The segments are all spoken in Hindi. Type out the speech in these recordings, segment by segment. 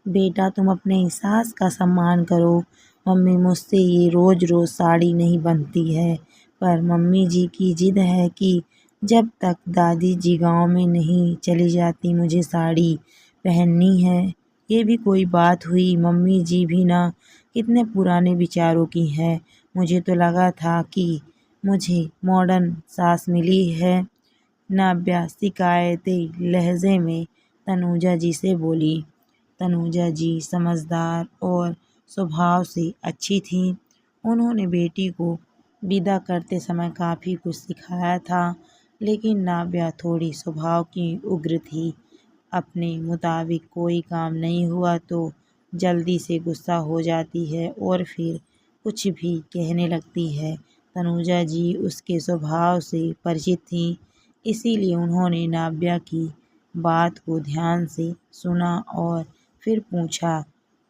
बेटा तुम अपने सास का सम्मान करो। मम्मी मुझसे ये रोज़ रोज़ साड़ी नहीं बनती है, पर मम्मी जी की जिद है कि जब तक दादी जी गांव में नहीं चली जाती मुझे साड़ी पहननी है। ये भी कोई बात हुई, मम्मी जी भी ना कितने पुराने विचारों की है। मुझे तो लगा था कि मुझे मॉडर्न सास मिली है। नाब्या शिकायती लहजे में तनुजा जी से बोली। तनुजा जी समझदार और स्वभाव से अच्छी थीं। उन्होंने बेटी को विदा करते समय काफ़ी कुछ सिखाया था, लेकिन नाब्या थोड़ी स्वभाव की उग्र थी। अपने मुताबिक कोई काम नहीं हुआ तो जल्दी से गुस्सा हो जाती है और फिर कुछ भी कहने लगती है। तनुजा जी उसके स्वभाव से परिचित थीं, इसीलिए उन्होंने नाब्या की बात को ध्यान से सुना और फिर पूछा,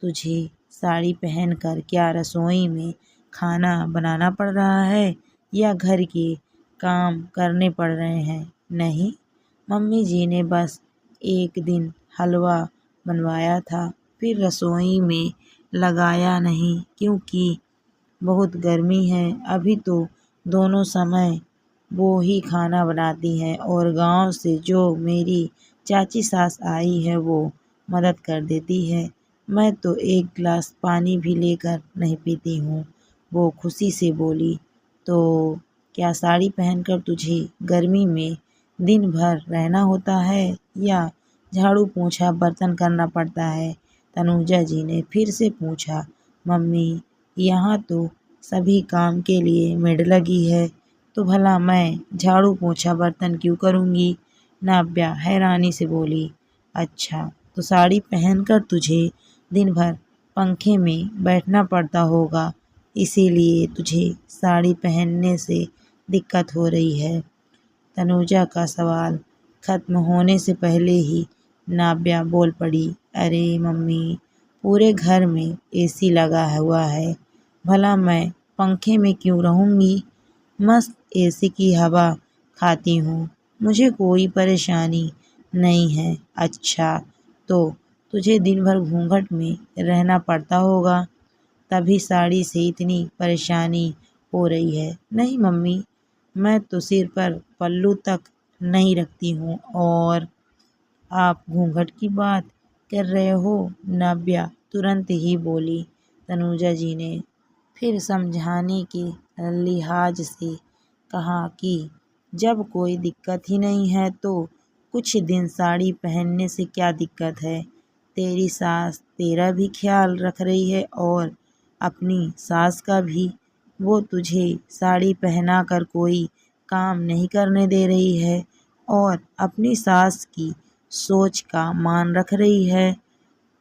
तुझे साड़ी पहनकर क्या रसोई में खाना बनाना पड़ रहा है या घर के काम करने पड़ रहे हैं? नहीं, मम्मी जी ने बस एक दिन हलवा बनवाया था, फिर रसोई में लगाया नहीं क्योंकि बहुत गर्मी है। अभी तो दोनों समय वो ही खाना बनाती हैं और गांव से जो मेरी चाची सास आई है वो मदद कर देती है। मैं तो एक गिलास पानी भी लेकर नहीं पीती हूँ। वो खुशी से बोली, तो क्या साड़ी पहनकर तुझे गर्मी में दिन भर रहना होता है या झाड़ू पोंछा बर्तन करना पड़ता है? तनुजा जी ने फिर से पूछा। मम्मी, यहाँ तो सभी काम के लिए मेड लगी है, तो भला मैं झाड़ू पोंछा बर्तन क्यों करूँगी? नाब्या हैरानी से बोली। अच्छा, तो साड़ी पहनकर तुझे दिन भर पंखे में बैठना पड़ता होगा, इसीलिए तुझे साड़ी पहनने से दिक्कत हो रही है। तनुजा का सवाल खत्म होने से पहले ही नाब्या बोल पड़ी, अरे मम्मी, पूरे घर में एसी लगा हुआ है, भला मैं पंखे में क्यों रहूँगी? मस्त एसी की हवा खाती हूँ, मुझे कोई परेशानी नहीं है। अच्छा, तो तुझे दिन भर घूंघट में रहना पड़ता होगा, तभी साड़ी से इतनी परेशानी हो रही है। नहीं मम्मी, मैं तो सिर पर पल्लू तक नहीं रखती हूँ और आप घूंघट की बात कर रहे हो? नाब्या तुरंत ही बोली। तनुजा जी ने फिर समझाने के लिहाज से कहा कि जब कोई दिक्कत ही नहीं है तो कुछ दिन साड़ी पहनने से क्या दिक्कत है? तेरी सास तेरा भी ख्याल रख रही है और अपनी सास का भी। वो तुझे साड़ी पहनाकर कोई काम नहीं करने दे रही है और अपनी सास की सोच का मान रख रही है।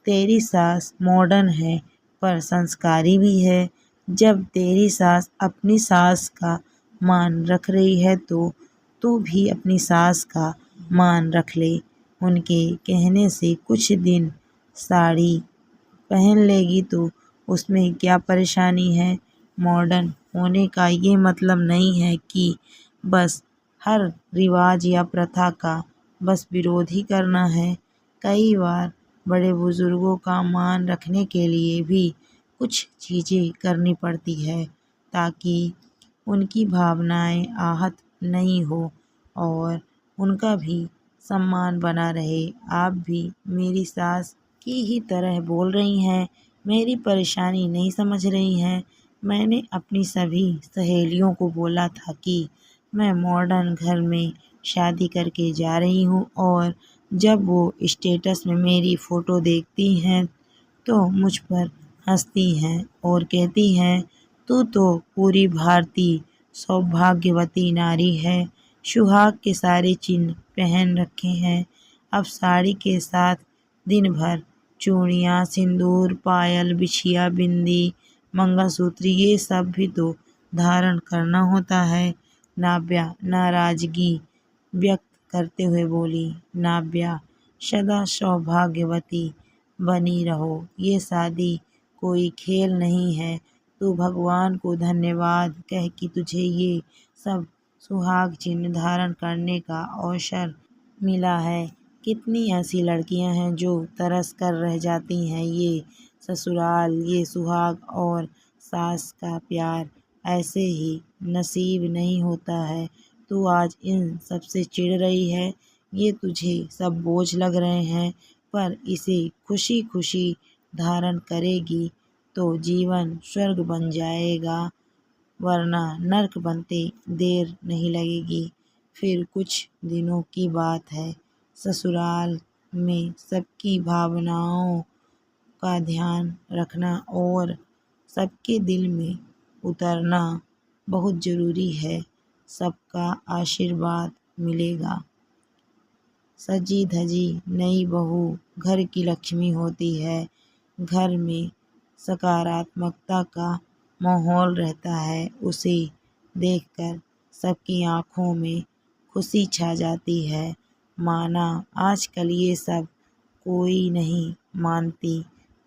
तेरी सास मॉडर्न है पर संस्कारी भी है। जब तेरी सास अपनी सास का मान रख रही है तो तू भी अपनी सास का मान रख ले। उनके कहने से कुछ दिन साड़ी पहन लेगी तो उसमें क्या परेशानी है? मॉडर्न होने का ये मतलब नहीं है कि बस हर रिवाज या प्रथा का बस विरोध ही करना है। कई बार बड़े बुजुर्गों का मान रखने के लिए भी कुछ चीज़ें करनी पड़ती है ताकि उनकी भावनाएं आहत नहीं हो और उनका भी सम्मान बना रहे। आप भी मेरी सास की ही तरह बोल रही हैं, मेरी परेशानी नहीं समझ रही हैं। मैंने अपनी सभी सहेलियों को बोला था कि मैं मॉडर्न घर में शादी करके जा रही हूँ और जब वो स्टेटस में मेरी फ़ोटो देखती हैं तो मुझ पर हंसती हैं और कहती हैं, तू तो पूरी भारतीय सौभाग्यवती नारी है, सुहाग के सारे चिन्ह पहन रखे हैं। अब साड़ी के साथ दिन भर चूड़ियाँ, सिंदूर, पायल, बिछिया, बिंदी, मंगलसूत्र ये सब भी तो धारण करना होता है। नाब्या नाराजगी व्यक्त करते हुए बोली। नाब्या, सदा सौभाग्यवती बनी रहो, ये शादी कोई खेल नहीं है। तू भगवान को धन्यवाद कह कि तुझे ये सब सुहाग चिन्ह धारण करने का अवसर मिला है। कितनी ऐसी लड़कियां हैं जो तरस कर रह जाती हैं। ये ससुराल, ये सुहाग और सास का प्यार ऐसे ही नसीब नहीं होता है। तू आज इन सब से चिढ़ रही है, ये तुझे सब बोझ लग रहे हैं, पर इसे खुशी खुशी धारण करेगी तो जीवन स्वर्ग बन जाएगा, वरना नर्क बनते देर नहीं लगेगी। फिर कुछ दिनों की बात है, ससुराल में सबकी भावनाओं का ध्यान रखना और सबके दिल में उतरना बहुत ज़रूरी है। सबका आशीर्वाद मिलेगा। सजी धजी नई बहू घर की लक्ष्मी होती है। घर में सकारात्मकता का माहौल रहता है। उसे देखकर सबकी आँखों में खुशी छा जाती है। माना आजकल ये सब कोई नहीं मानती।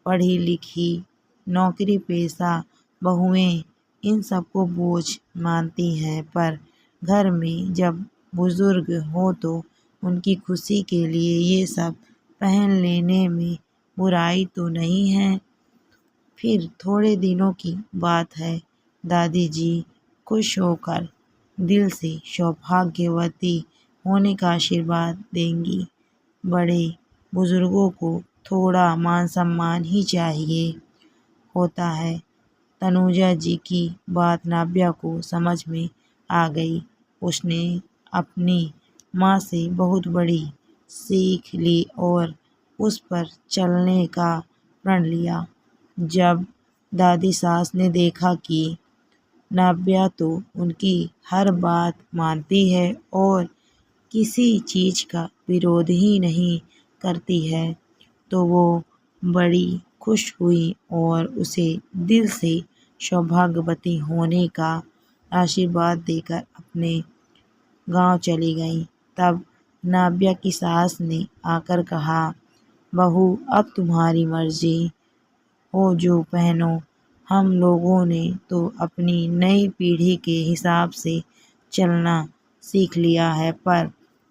पढ़ी लिखी नौकरी पेशा बहुएं इन सबको बोझ मानती हैं, पर घर में जब बुजुर्ग हो तो उनकी खुशी के लिए ये सब पहन लेने में बुराई तो नहीं है। फिर थोड़े दिनों की बात है, दादी जी खुश होकर दिल से सौभाग्यवती होने का आशीर्वाद देंगी। बड़े बुजुर्गों को थोड़ा मान सम्मान ही चाहिए होता है। तनुजा जी की बात नाव्या को समझ में आ गई। उसने अपनी माँ से बहुत बड़ी सीख ली और उस पर चलने का प्रण लिया। जब दादी सास ने देखा कि नाव्या तो उनकी हर बात मानती है और किसी चीज़ का विरोध ही नहीं करती है, तो वो बड़ी खुश हुई और उसे दिल से सौभाग्यवती होने का आशीर्वाद देकर अपने गांव चली गई। तब नाव्या की सास ने आकर कहा, बहू अब तुम्हारी मर्जी हो जो पहनो। हम लोगों ने तो अपनी नई पीढ़ी के हिसाब से चलना सीख लिया है, पर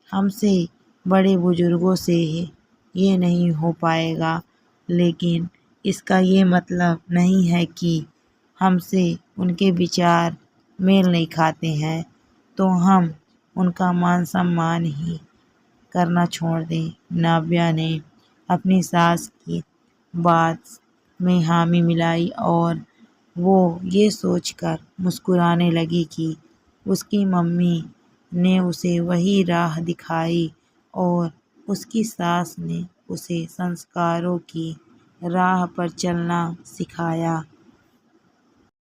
हमसे बड़े बुजुर्गों से ये नहीं हो पाएगा। लेकिन इसका ये मतलब नहीं है कि हमसे उनके विचार मेल नहीं खाते हैं तो हम उनका मान सम्मान ही करना छोड़ दें। नाव्या ने अपनी सास की बात में हामी मिलाई और वो ये सोचकर मुस्कुराने लगी कि उसकी मम्मी ने उसे वही राह दिखाई और उसकी सास ने उसे संस्कारों की राह पर चलना सिखाया।